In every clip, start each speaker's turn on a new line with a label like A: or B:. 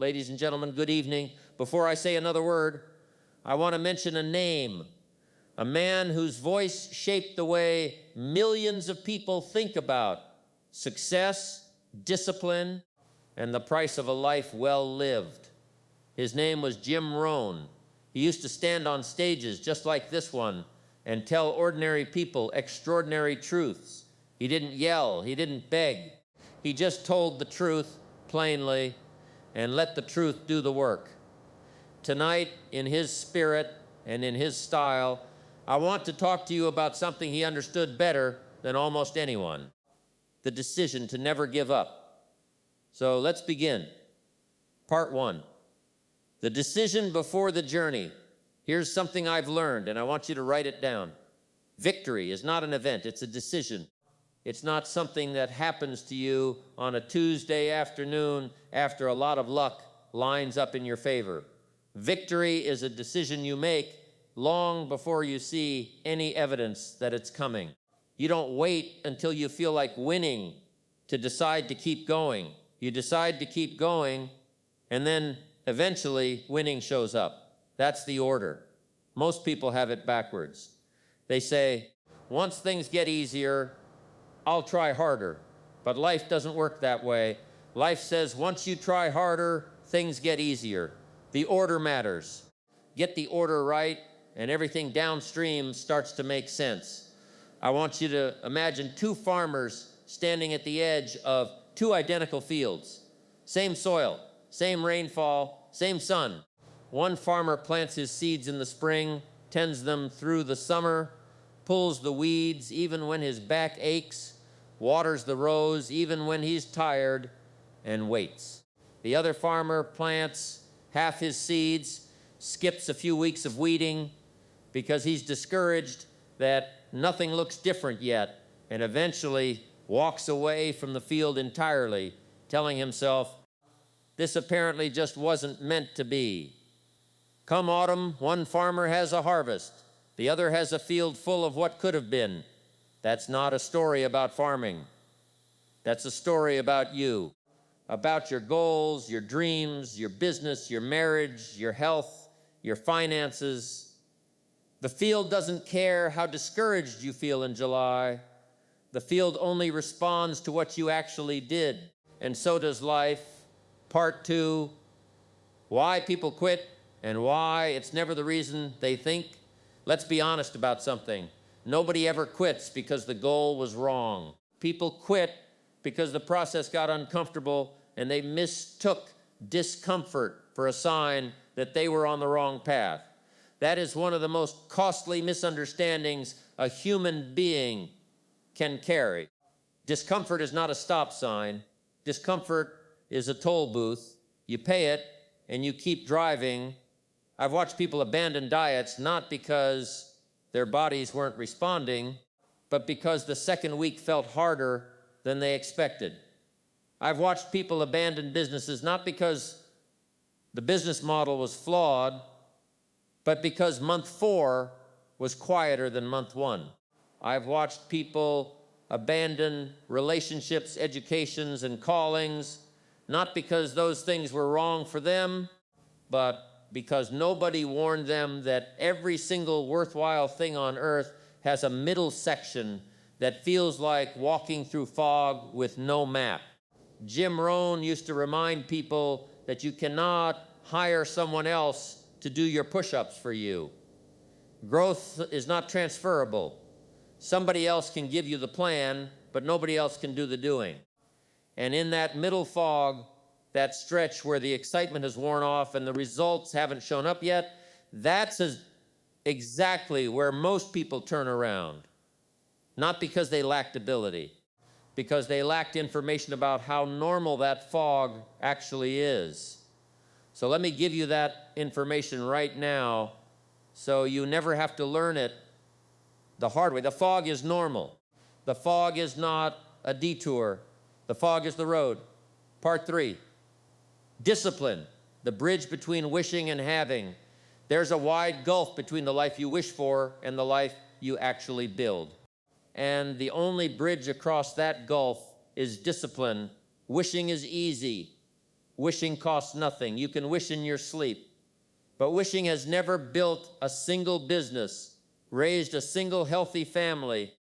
A: Ladies and gentlemen, good evening. Before I say another word, I want to mention a name, a man whose voice shaped the way millions of people think about success, discipline, and the price of a life well lived. His name was Jim Rohn. He used to stand on stages just like this one and tell ordinary people extraordinary truths. He didn't yell, he didn't beg. He just told the truth plainly and let the truth do the work. Tonight, in his spirit and in his style, I want to talk to you about something he understood better than almost anyone: the decision to never give up. So let's begin. Part 1. The decision before the journey. Here's something I've learned, and I want you to write it down. Victory is not an event, it's a decision. It's not something that happens to you on a Tuesday afternoon after a lot of luck lines up in your favor. Victory is a decision you make long before you see any evidence that it's coming. You don't wait until you feel like winning to decide to keep going. You decide to keep going, and then eventually winning shows up. That's the order. Most people have it backwards. They say, once things get easier, I'll try harder. But life doesn't work that way. Life says once you try harder, things get easier. The order matters. Get the order right, and everything downstream starts to make sense. I want you to imagine two farmers standing at the edge of two identical fields. Same soil, same rainfall, same sun. One farmer plants his seeds in the spring, tends them through the summer, pulls the weeds even when his back aches, waters the rows even when he's tired, and waits. The other farmer plants half his seeds, skips a few weeks of weeding because he's discouraged that nothing looks different yet, and eventually walks away from the field entirely, telling himself, this apparently just wasn't meant to be. Come autumn, one farmer has a harvest. The other has a field full of what could have been. That's not a story about farming. That's a story about you, about your goals, your dreams, your business, your marriage, your health, your finances. The field doesn't care how discouraged you feel in July. The field only responds to what you actually did. And so does life. Part 2, why people quit and why it's never the reason they think. Let's be honest about something. Nobody ever quits because the goal was wrong. People quit because the process got uncomfortable and they mistook discomfort for a sign that they were on the wrong path. That is one of the most costly misunderstandings a human being can carry. Discomfort is not a stop sign. Discomfort is a toll booth. You pay it and you keep driving. I've watched people abandon diets not because their bodies weren't responding, but because the second week felt harder than they expected. I've watched people abandon businesses not because the business model was flawed, but because month 4 was quieter than month 1. I've watched people abandon relationships, educations, and callings, not because those things were wrong for them, but because nobody warned them that every single worthwhile thing on earth has a middle section that feels like walking through fog with no map. Jim Rohn used to remind people that you cannot hire someone else to do your push-ups for you. Growth is not transferable. Somebody else can give you the plan, but nobody else can do the doing. And in that middle fog, that stretch where the excitement has worn off and the results haven't shown up yet, that's exactly where most people turn around. Not because they lacked ability, because they lacked information about how normal that fog actually is. So let me give you that information right now so you never have to learn it the hard way. The fog is normal. The fog is not a detour. The fog is the road. Part 3. Discipline, the bridge between wishing and having. There's a wide gulf between the life you wish for and the life you actually build. And the only bridge across that gulf is discipline. Wishing is easy. Wishing costs nothing. You can wish in your sleep. But wishing has never built a single business, raised a single healthy family,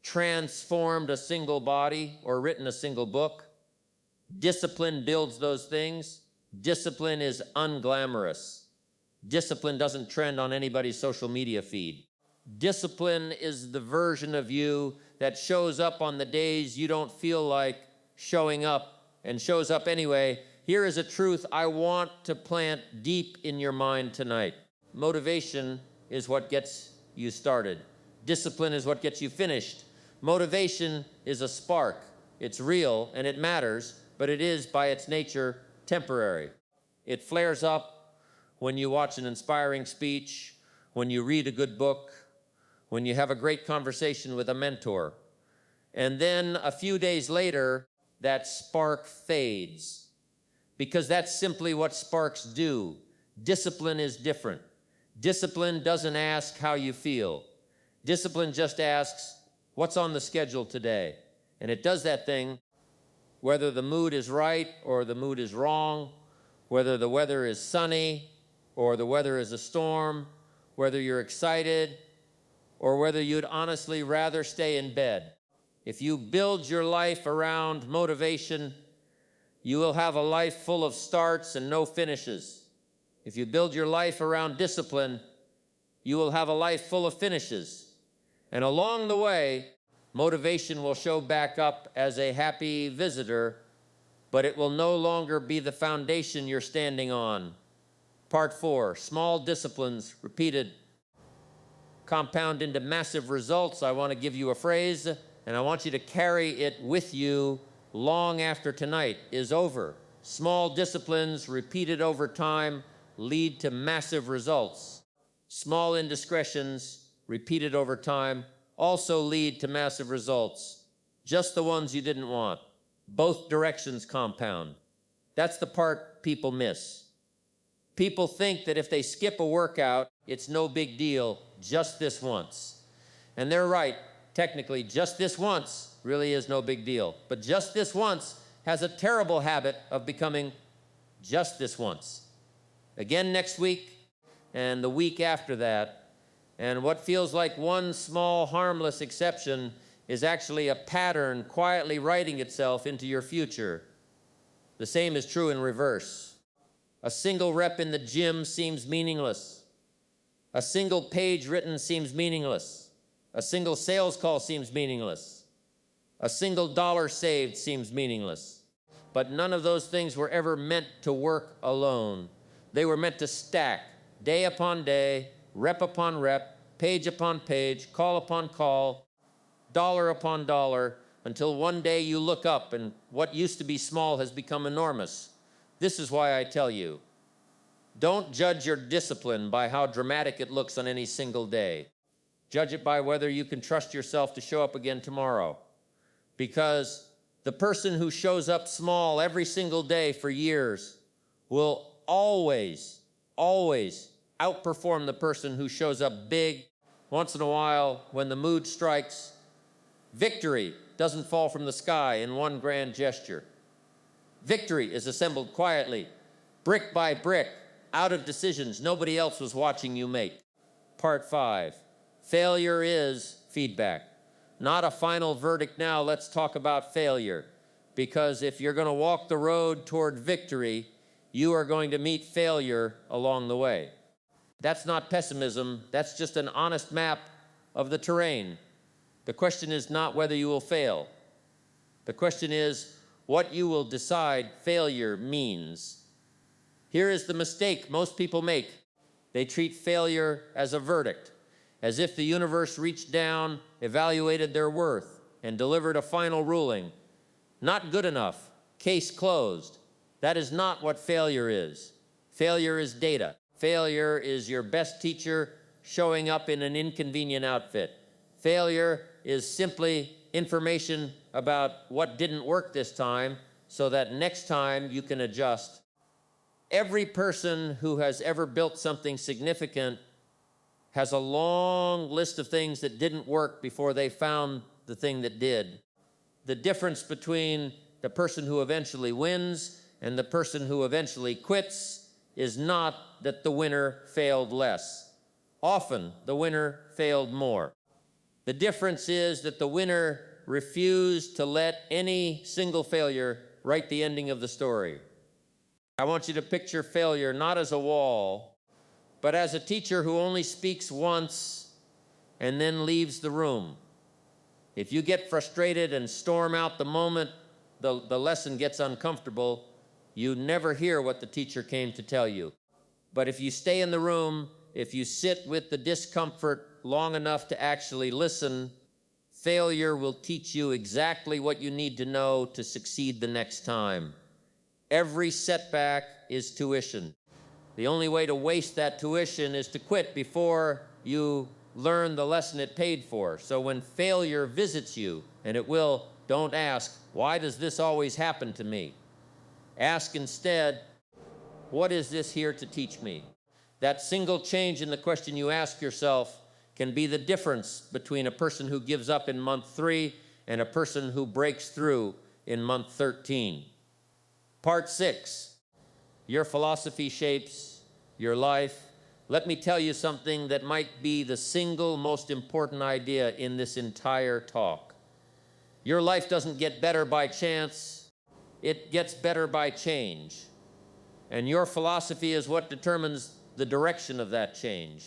A: transformed a single body, or written a single book. Discipline builds those things. Discipline is unglamorous. Discipline doesn't trend on anybody's social media feed. Discipline is the version of you that shows up on the days you don't feel like showing up and shows up anyway. Here is a truth I want to plant deep in your mind tonight. Motivation is what gets you started. Discipline is what gets you finished. Motivation is a spark. It's real and it matters, but it is by its nature temporary. It flares up when you watch an inspiring speech, when you read a good book, when you have a great conversation with a mentor. And then a few days later, that spark fades, because that's simply what sparks do. Discipline is different. Discipline doesn't ask how you feel. Discipline just asks, what's on the schedule today? And it does that thing whether the mood is right or the mood is wrong, whether the weather is sunny or the weather is a storm, whether you're excited or whether you'd honestly rather stay in bed. If you build your life around motivation, you will have a life full of starts and no finishes. If you build your life around discipline, you will have a life full of finishes. And along the way, motivation will show back up as a happy visitor, but it will no longer be the foundation you're standing on. Part 4, small disciplines repeated compound into massive results. I want to give you a phrase, and I want you to carry it with you long after tonight is over. Small disciplines repeated over time lead to massive results. Small indiscretions repeated over time also lead to massive results. Just the ones you didn't want. Both directions compound. That's the part people miss. People think that if they skip a workout, it's no big deal, just this once. And they're right. Technically, just this once really is no big deal. But just this once has a terrible habit of becoming just this once. Again next week, and the week after that. And what feels like one small harmless exception is actually a pattern quietly writing itself into your future. The same is true in reverse. A single rep in the gym seems meaningless. A single page written seems meaningless. A single sales call seems meaningless. A single dollar saved seems meaningless. But none of those things were ever meant to work alone. They were meant to stack, day upon day, rep upon rep, page upon page, call upon call, dollar upon dollar, until one day you look up and what used to be small has become enormous. This is why I tell you, don't judge your discipline by how dramatic it looks on any single day. Judge it by whether you can trust yourself to show up again tomorrow. Because the person who shows up small every single day for years will always, always outperform the person who shows up big once in a while when the mood strikes. Victory doesn't fall from the sky in one grand gesture. Victory is assembled quietly, brick by brick, out of decisions nobody else was watching you make. Part 5, failure is feedback. Not a final verdict now, let's talk about failure. Because if you're going to walk the road toward victory, you are going to meet failure along the way. That's not pessimism, that's just an honest map of the terrain. The question is not whether you will fail. The question is what you will decide failure means. Here is the mistake most people make. They treat failure as a verdict, as if the universe reached down, evaluated their worth, and delivered a final ruling. Not good enough, case closed. That is not what failure is. Failure is data. Failure is your best teacher showing up in an inconvenient outfit. Failure is simply information about what didn't work this time so that next time you can adjust. Every person who has ever built something significant has a long list of things that didn't work before they found the thing that did. The difference between the person who eventually wins and the person who eventually quits is not that the winner failed less. Often, the winner failed more. The difference is that the winner refused to let any single failure write the ending of the story. I want you to picture failure not as a wall, but as a teacher who only speaks once and then leaves the room. If you get frustrated and storm out the moment the lesson gets uncomfortable, you never hear what the teacher came to tell you. But if you stay in the room, if you sit with the discomfort long enough to actually listen, failure will teach you exactly what you need to know to succeed the next time. Every setback is tuition. The only way to waste that tuition is to quit before you learn the lesson it paid for. So when failure visits you, and it will, don't ask, why does this always happen to me? Ask instead, what is this here to teach me? That single change in the question you ask yourself can be the difference between a person who gives up in month 3 and a person who breaks through in month 13. Part 6, your philosophy shapes your life. Let me tell you something that might be the single most important idea in this entire talk. Your life doesn't get better by chance, it gets better by change. And your philosophy is what determines the direction of that change.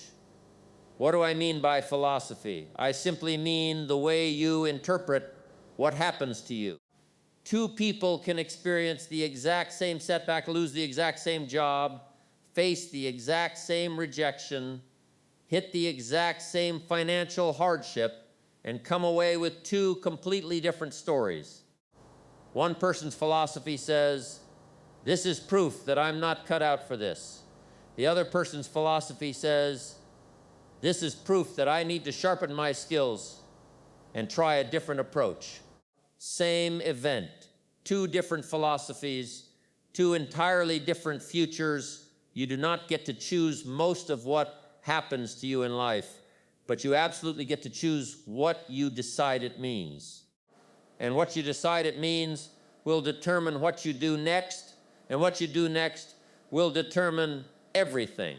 A: What do I mean by philosophy? I simply mean the way you interpret what happens to you. 2 people can experience the exact same setback, lose the exact same job, face the exact same rejection, hit the exact same financial hardship, and come away with 2 completely different stories. One person's philosophy says, this is proof that I'm not cut out for this. The other person's philosophy says, this is proof that I need to sharpen my skills and try a different approach. Same event, 2 different philosophies, 2 entirely different futures. You do not get to choose most of what happens to you in life, but you absolutely get to choose what you decide it means. And what you decide it means will determine what you do next, and what you do next will determine everything.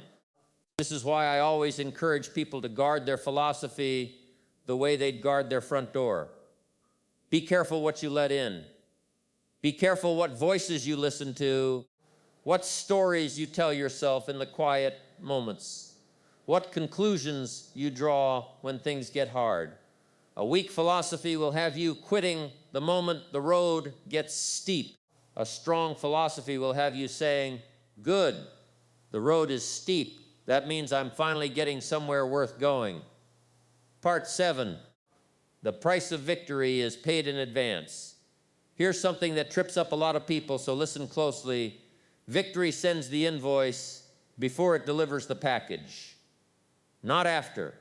A: This is why I always encourage people to guard their philosophy the way they'd guard their front door. Be careful what you let in. Be careful what voices you listen to, what stories you tell yourself in the quiet moments, what conclusions you draw when things get hard. A weak philosophy will have you quitting the moment the road gets steep. A strong philosophy will have you saying, good, the road is steep. That means I'm finally getting somewhere worth going. Part 7, the price of victory is paid in advance. Here's something that trips up a lot of people, so listen closely. Victory sends the invoice before it delivers the package. Not after,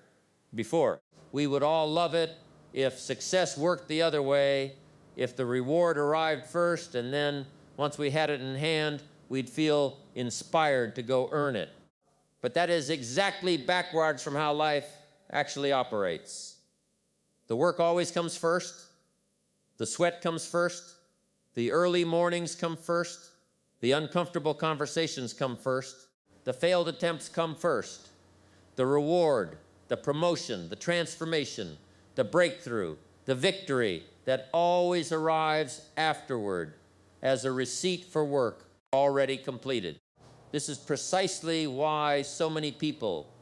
A: before. We would all love it if success worked the other way, if the reward arrived first, and then once we had it in hand, we'd feel inspired to go earn it. But that is exactly backwards from how life actually operates. The work always comes first. The sweat comes first. The early mornings come first. The uncomfortable conversations come first. The failed attempts come first. The reward, the promotion, the transformation, the breakthrough, the victory that always arrives afterward as a receipt for work already completed. This is precisely why so many people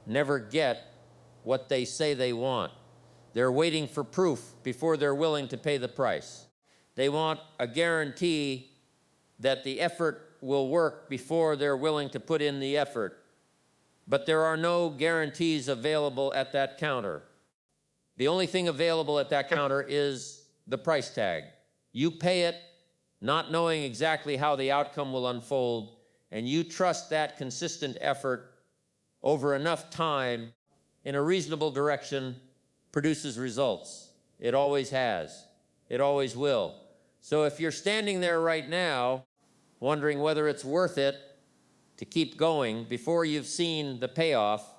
A: never get what they say they want. They're waiting for proof before they're willing to pay the price. They want a guarantee that the effort will work before they're willing to put in the effort. But there are no guarantees available at that counter. The only thing available at that counter is the price tag. You pay it, not knowing exactly how the outcome will unfold, and you trust that consistent effort over enough time in a reasonable direction produces results. It always has. It always will. So if you're standing there right now wondering whether it's worth it to keep going before you've seen the payoff,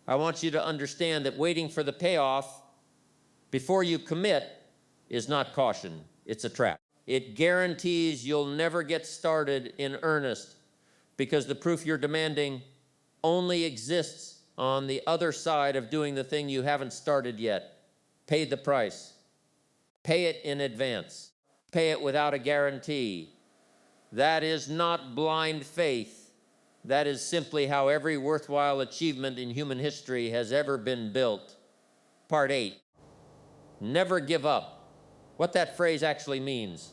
A: I want you to understand that waiting for the payoff before you commit is not caution, it's a trap. It guarantees you'll never get started in earnest because the proof you're demanding only exists on the other side of doing the thing you haven't started yet. Pay the price. Pay it in advance. Pay it without a guarantee. That is not blind faith. That is simply how every worthwhile achievement in human history has ever been built. Part 8, never give up. What that phrase actually means.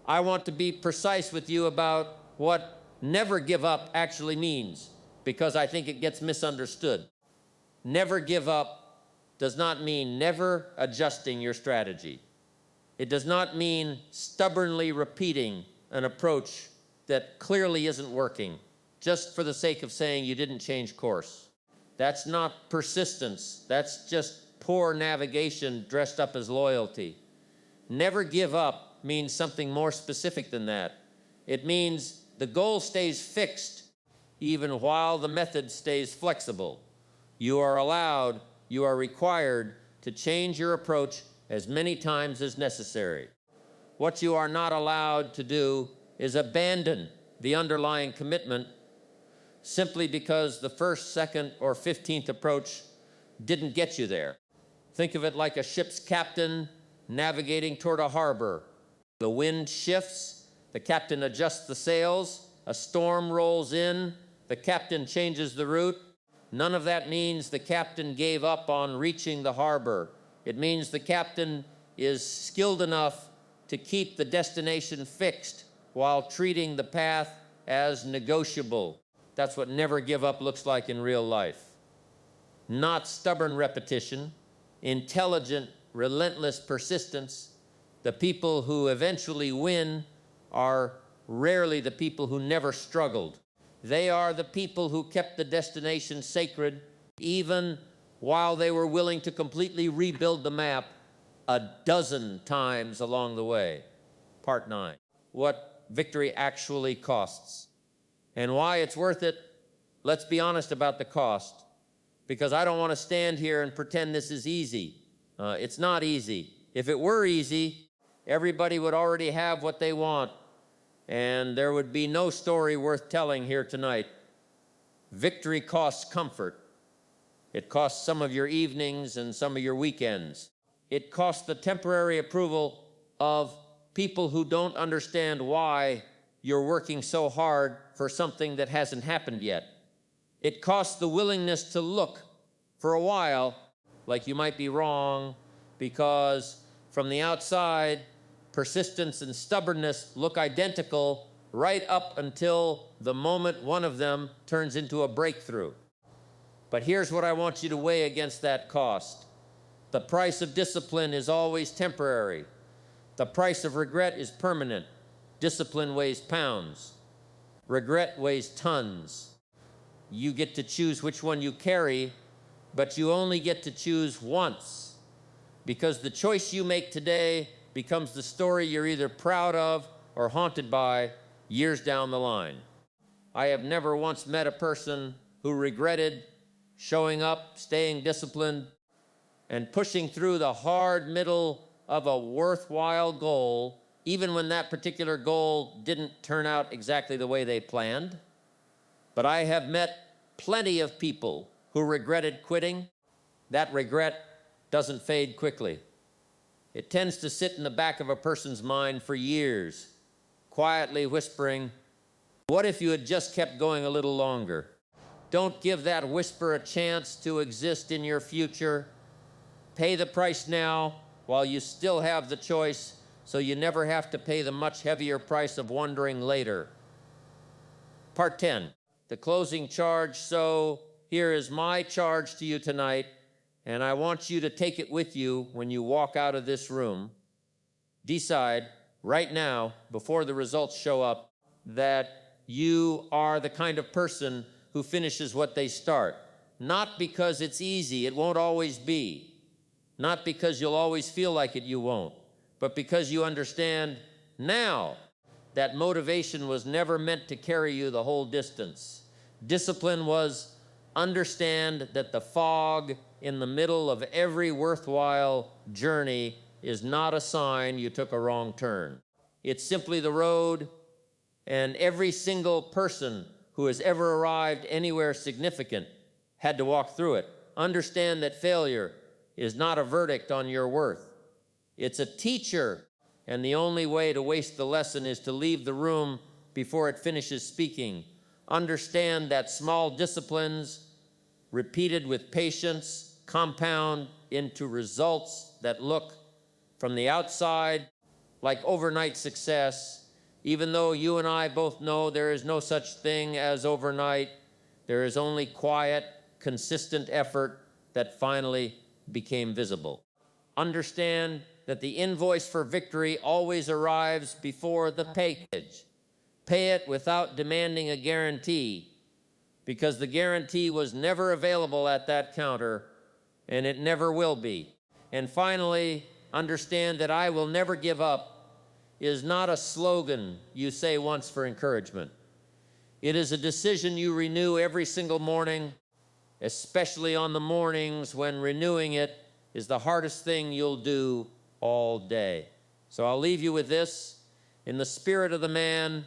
A: I want to be precise with you about what never give up actually means, because I think it gets misunderstood. Never give up does not mean never adjusting your strategy. It does not mean stubbornly repeating an approach that clearly isn't working, just for the sake of saying you didn't change course. That's not persistence. That's just poor navigation dressed up as loyalty. Never give up means something more specific than that. It means the goal stays fixed even while the method stays flexible. You are allowed, you are required to change your approach as many times as necessary. What you are not allowed to do is abandon the underlying commitment simply because the first, second, or 15th approach didn't get you there. Think of it like a ship's captain navigating toward a harbor. The wind shifts, the captain adjusts the sails, a storm rolls in, the captain changes the route. None of that means the captain gave up on reaching the harbor. It means the captain is skilled enough to keep the destination fixed while treating the path as negotiable. That's what never give up looks like in real life. Not stubborn repetition, intelligent, relentless persistence. The people who eventually win are rarely the people who never struggled. They are the people who kept the destination sacred even while they were willing to completely rebuild the map a dozen times along the way. Part 9, what victory actually costs. And why it's worth it, let's be honest about the cost, because I don't want to stand here and pretend this is easy. It's not easy. If it were easy, everybody would already have what they want, and there would be no story worth telling here tonight. Victory costs comfort. It costs some of your evenings and some of your weekends. It costs the temporary approval of people who don't understand why you're working so hard for something that hasn't happened yet. It costs the willingness to look for a while like you might be wrong, because from the outside, persistence and stubbornness look identical right up until the moment one of them turns into a breakthrough. But here's what I want you to weigh against that cost. The price of discipline is always temporary. The price of regret is permanent. Discipline weighs pounds. Regret weighs tons. You get to choose which one you carry, but you only get to choose once, because the choice you make today becomes the story you're either proud of or haunted by years down the line. I have never once met a person who regretted showing up, staying disciplined, and pushing through the hard middle of a worthwhile goal, even when that particular goal didn't turn out exactly the way they planned. But I have met plenty of people who regretted quitting. That regret doesn't fade quickly. It tends to sit in the back of a person's mind for years, quietly whispering, what if you had just kept going a little longer? Don't give that whisper a chance to exist in your future. Pay the price now while you still have the choice, so you never have to pay the much heavier price of wondering later. Part 10, the closing charge. So here is my charge to you tonight, and I want you to take it with you when you walk out of this room. Decide right now, before the results show up, that you are the kind of person who finishes what they start. Not because it's easy, it won't always be. Not because you'll always feel like it, you won't. But because you understand now that motivation was never meant to carry you the whole distance. Discipline was understand that the fog in the middle of every worthwhile journey is not a sign you took a wrong turn. It's simply the road, and every single person who has ever arrived anywhere significant had to walk through it. Understand that failure is not a verdict on your worth. It's a teacher, and the only way to waste the lesson is to leave the room before it finishes speaking. Understand that small disciplines, repeated with patience, compound into results that look from the outside like overnight success. Even though you and I both know there is no such thing as overnight, there is only quiet, consistent effort that finally became visible. Understand that the invoice for victory always arrives before the package. Pay it without demanding a guarantee, because the guarantee was never available at that counter, and it never will be. And finally, understand that "I will never give up" is not a slogan you say once for encouragement. It is a decision you renew every single morning, especially on the mornings when renewing it is the hardest thing you'll do all day. So I'll leave you with this. In the spirit of the man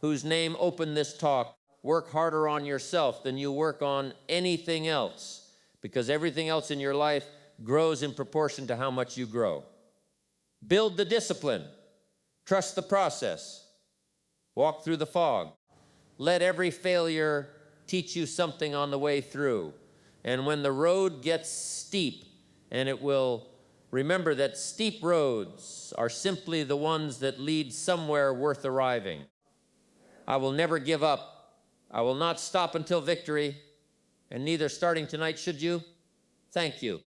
A: whose name opened this talk, work harder on yourself than you work on anything else, because everything else in your life grows in proportion to how much you grow. Build the discipline. Trust the process. Walk through the fog. Let every failure teach you something on the way through. And when the road gets steep, and it will, remember that steep roads are simply the ones that lead somewhere worth arriving. I will never give up. I will not stop until victory, and neither starting tonight should you. Thank you.